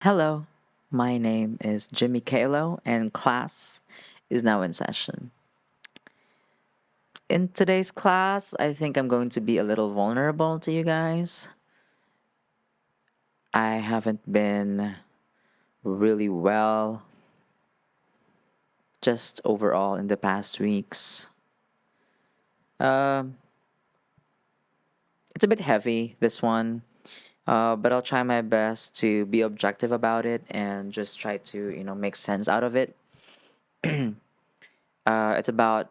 Hello, my name is Jimmy Khalo, and class is now in session. In today's class, I think I'm going to be a little vulnerable to you guys. I haven't been really well just overall in the past weeks. Um, it's a bit heavy, this one, but I'll try my best to be objective about it and just try to, make sense out of it. It's about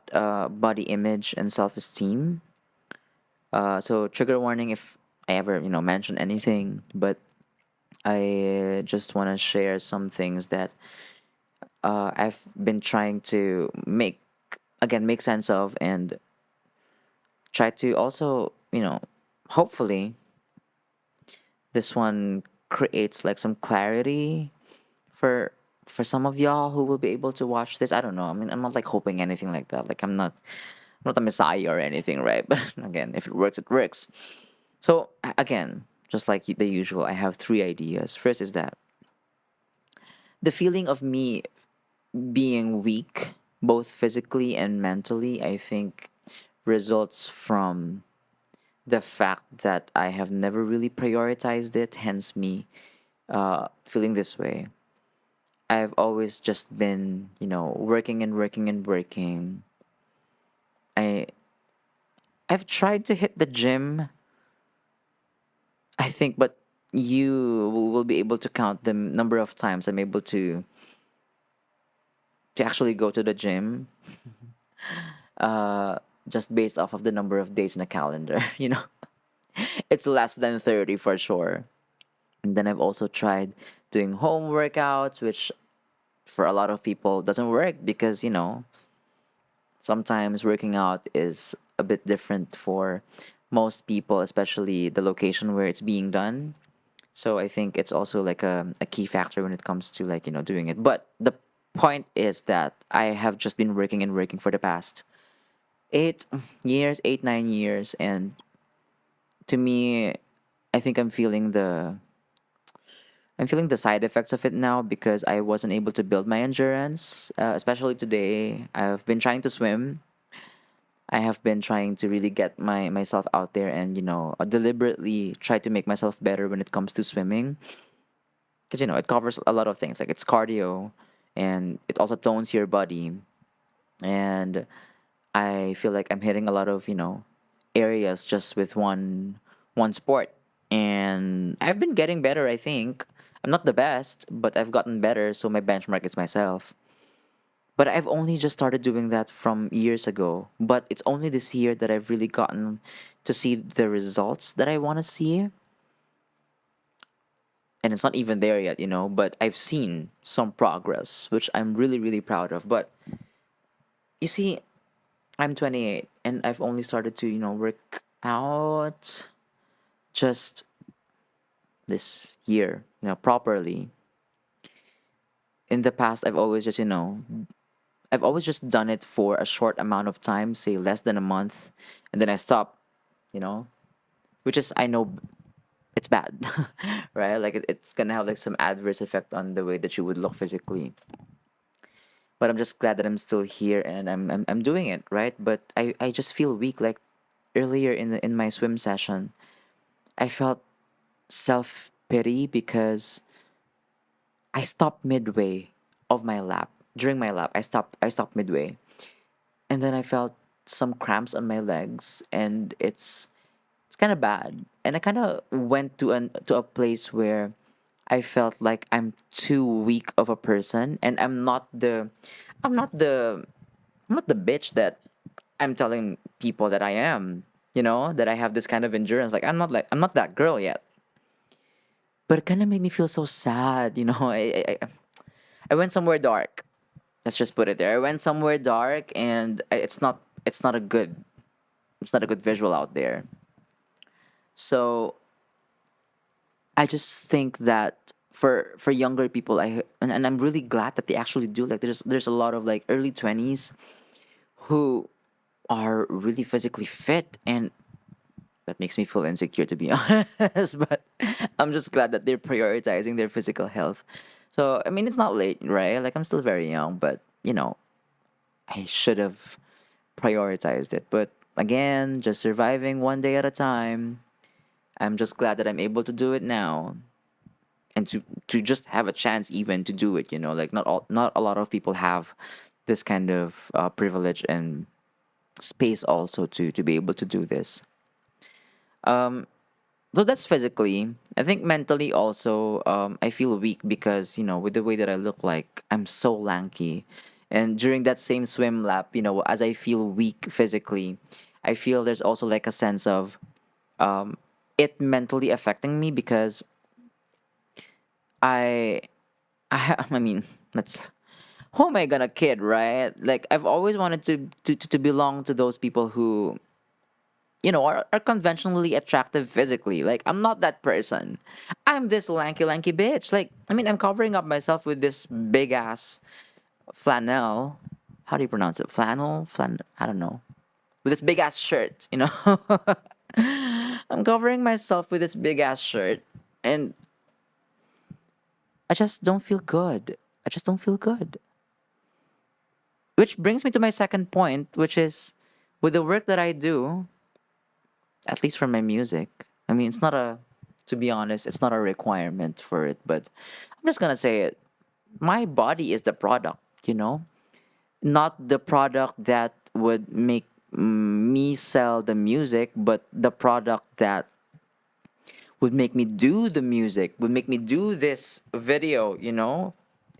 body image and self esteem. So trigger warning if I ever mention anything, but I just want to share some things that I've been trying to make sense of and try to also hopefully this one creates like some clarity for some of y'all who will be able to watch this. I don't know. I mean, I'm not like hoping anything like that. Like I'm not a messiah or anything, right? But again, if it works, it works. So again, just like the usual, I have three ideas. First is that the feeling of me being weak, both physically and mentally, I think results from the fact that I have never really prioritized it, hence me feeling this way. I've always just been, working and working and working. I I've tried to hit the gym, I think, but you will be able to count the number of times I'm able to actually go to the gym just based off of the number of days in a calendar. It's less than 30 for sure. And then I've also tried doing home workouts, which for a lot of people doesn't work because, sometimes working out is a bit different for most people, especially the location where it's being done. So I think it's also like a key factor when it comes to like, doing it. But the point is that I have just been working and working for the past 8 years, 8, 9 years. And to me, I think I'm feeling the side effects of it now because I wasn't able to build my endurance, especially today. I've been trying to swim. I have been trying to really get myself out there and deliberately try to make myself better when it comes to swimming because it covers a lot of things like it's cardio and it also tones your body, and I feel like I'm hitting a lot of areas just with one sport, and I've been getting better. I think I'm not the best, but I've gotten better. So my benchmark is myself. But I've only just started doing that from years ago. But it's only this year that I've really gotten to see the results that I want to see. And it's not even there yet, but I've seen some progress, which I'm really, really proud of. But you see, I'm 28 and I've only started to, work out just this year, properly. In the past, I've always just done it for a short amount of time, say less than a month, and then I stop, you know, which is, I know it's bad, right? Like it's gonna have like some adverse effect on the way that you would look physically. But I'm just glad that I'm still here and I'm doing it, right? But I just feel weak. Like earlier in my swim session, I felt self pity because I stopped midway of my lap. During my lap, I stopped midway. And then I felt some cramps on my legs and it's kind of bad. And I kind of went to a place where I felt like I'm too weak of a person and I'm not the I'm not the bitch that I'm telling people that I am, that I have this kind of endurance. Like I'm not that girl yet. But it kind of made me feel so sad, I went somewhere dark. Let's just put it there. I went somewhere dark, and it's not a good visual out there. So I just think that for younger people, and I'm really glad that they actually do. Like there's a lot of like early 20s who are really physically fit, and That makes me feel insecure, to be honest. But I'm just glad that they're prioritizing their physical health. So, I mean, it's not late, right? Like, I'm still very young, but, I should have prioritized it. But again, just surviving one day at a time. I'm just glad that I'm able to do it now, and to just have a chance even to do it. Like, not a lot of people have this kind of privilege and space also to be able to do this. So that's physically. I think mentally also, I feel weak because, with the way that I look like, I'm so lanky. And during that same swim lap, as I feel weak physically, I feel there's also like a sense of it mentally affecting me because I, I mean, that's who am I gonna kid, right? Like, I've always wanted to belong to those people who, are conventionally attractive physically. Like, I'm not that person. I'm this lanky, lanky bitch. Like, I mean, I'm covering up myself with this big ass flannel. How do you pronounce it? Flannel? I don't know. With this big ass shirt. I'm covering myself with this big ass shirt. And I just don't feel good. I just don't feel good. Which brings me to my second point, which is with the work that I do, at least for my music. I mean, to be honest, it's not a requirement for it, but I'm just gonna say it. My body is the product, not the product that would make me sell the music, but the product that would make me do the music, would make me do this video.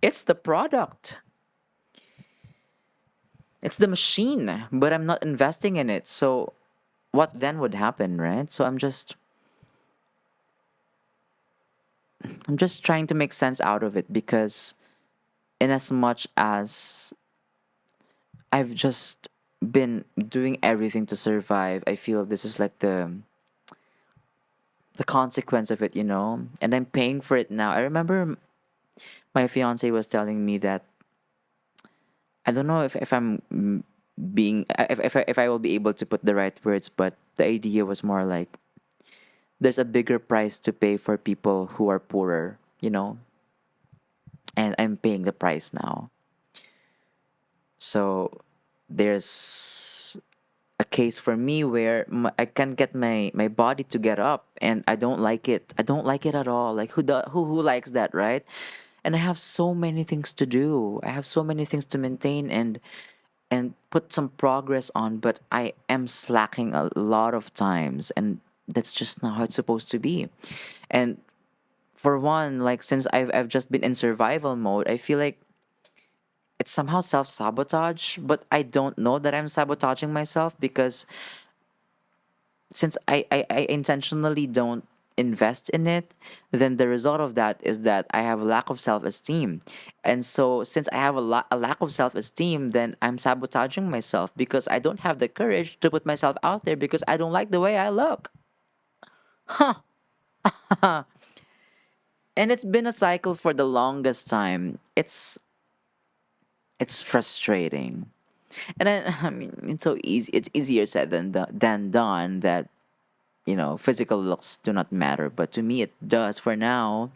It's the product. It's the machine, but I'm not investing in it. So what then would happen, right? So I'm just trying to make sense out of it because in as much as I've just been doing everything to survive, I feel this is like the consequence of it. And I'm paying for it now. I remember my fiance was telling me that I don't know if I'm being if I will be able to put the right words, but the idea was more like there's a bigger price to pay for people who are poorer, and I'm paying the price now. So there's a case for me where I can get my body to get up, and I don't like it. I don't like it at all. Like, who likes that, right? And I have so many things to do. I have so many things to maintain and put some progress on, but I am slacking a lot of times, and that's just not how it's supposed to be. And for one, like, since I've just been in survival mode, I feel like it's somehow self sabotage, but I don't know that I'm sabotaging myself because since I intentionally don't invest in it, then the result of that is that I have a lack of self esteem. And so, since I have a lack of self esteem, then I'm sabotaging myself because I don't have the courage to put myself out there because I don't like the way I look. And it's been a cycle for the longest time. It's frustrating. And I mean, it's so easy. It's easier said than done that physical looks do not matter. But to me, it does for now.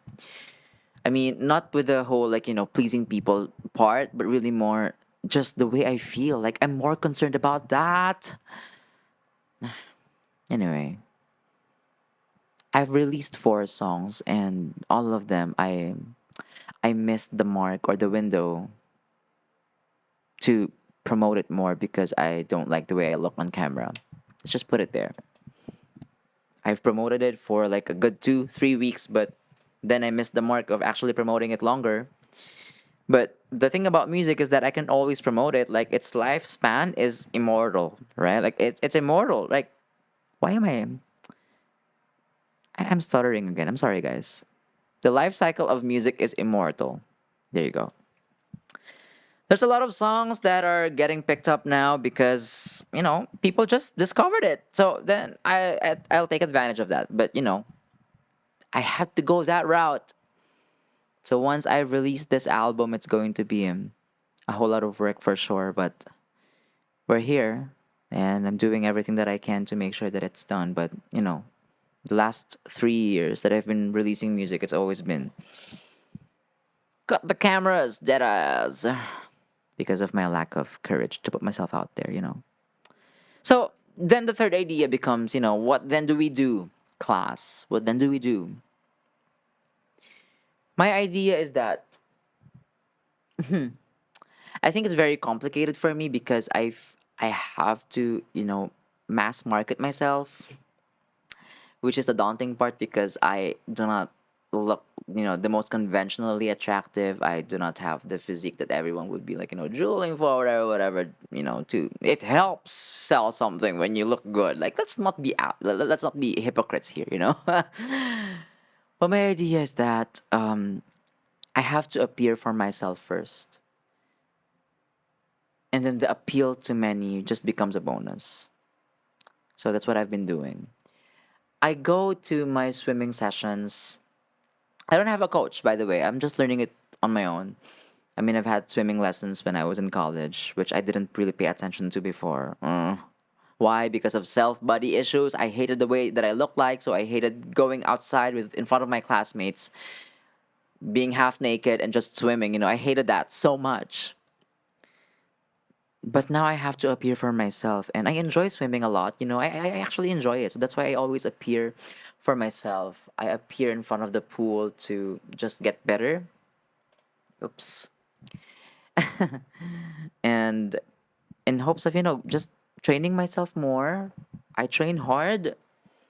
I mean, not with the whole like pleasing people part, but really more just the way I feel. Like, I'm more concerned about that. Anyway, I've released 4 songs, and all of them I missed the mark or the window to promote it more because I don't like the way I look on camera. Let's just put it there. I've promoted it for like a good 2, 3 weeks, but then I missed the mark of actually promoting it longer. But the thing about music is that I can always promote it. Like, its lifespan is immortal, right? Like, it's immortal. Like, why am I'm stuttering again. I'm sorry, guys. The life cycle of music is immortal. There you go. There's a lot of songs that are getting picked up now because people just discovered it. So then I'll take advantage of that. But I had to go that route. So once I release this album, it's going to be a whole lot of work for sure. But we're here, and I'm doing everything that I can to make sure that it's done. But the last 3 years that I've been releasing music, it's always been cut the cameras, dead ass, because of my lack of courage to put myself out there. So then the third idea becomes, what then do we do, class? What then do we do? My idea is that I think it's very complicated for me because I have to, mass market myself, which is the daunting part because I do not look, the most conventionally attractive. I do not have the physique that everyone would be like, drooling for, whatever, to it helps sell something when you look good. Like, let's not be out, let's not be hypocrites here. But my idea is that I have to appear for myself first. And then the appeal to many just becomes a bonus. So that's what I've been doing. I go to my swimming sessions. I don't have a coach, by the way. I'm just learning it on my own. I mean, I've had swimming lessons when I was in college, which I didn't really pay attention to before. Why? Because of self body issues. I hated the way that I looked like, so I hated going outside with in front of my classmates, being half naked and just swimming. I hated that so much. But now I have to appear for myself, and I enjoy swimming a lot. I actually enjoy it. So that's why I always appear for myself. I appear in front of the pool to just get better. Oops. And in hopes of, just training myself more. I train hard.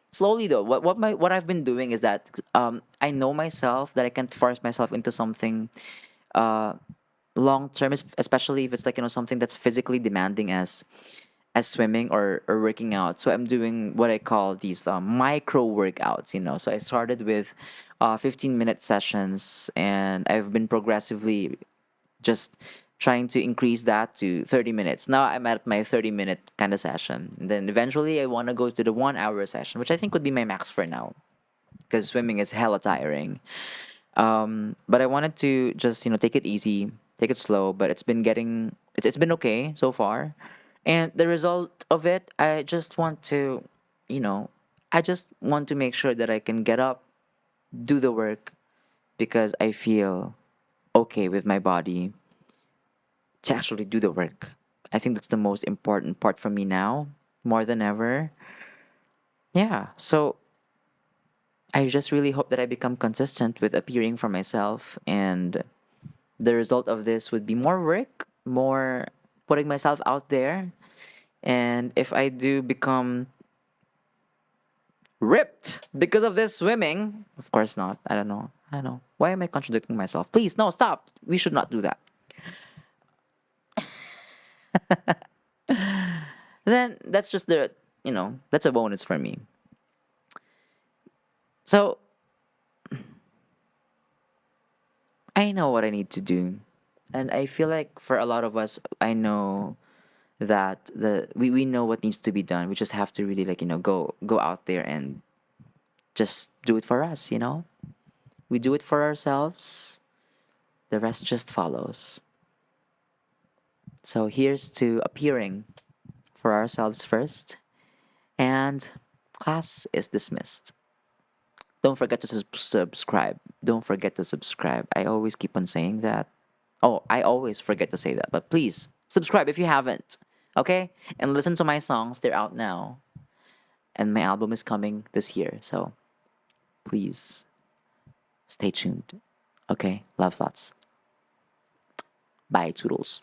Slowly though. What I've been doing is that I know myself that I can't force myself into something long term, especially if it's like something that's physically demanding as swimming or working out. So I'm doing what I call these micro workouts. So I started with 15-minute sessions, and I've been progressively just trying to increase that to 30 minutes. Now I'm at my 30-minute kind of session. And then eventually I want to go to the 1 hour session, which I think would be my max for now because swimming is hella tiring. But I wanted to just take it easy, take it slow. But it's been okay so far, and the result of it, you know, I just want to make sure that I can get up, do the work, because I feel okay with my body to actually do the work. I think that's the most important part for me now, more than ever. Yeah. So I just really hope that I become consistent with appearing for myself, and the result of this would be more work, more putting myself out there. And if I do become ripped because of this swimming, of course not. I don't know. I don't know. Why am I contradicting myself? Please, no, stop. We should not do that. Then that's just that's a bonus for me. So I know what I need to do. And I feel like for a lot of us, I know that we know what needs to be done. We just have to really go out there and just do it for us. We do it for ourselves. The rest just follows. So here's to appearing for ourselves first, and class is dismissed. Don't forget to subscribe. Don't forget to subscribe. I always keep on saying that. Oh, I always forget to say that. But please subscribe if you haven't. Okay? And listen to my songs. They're out now. And my album is coming this year. So please stay tuned. Okay? Love lots. Bye, Toodles.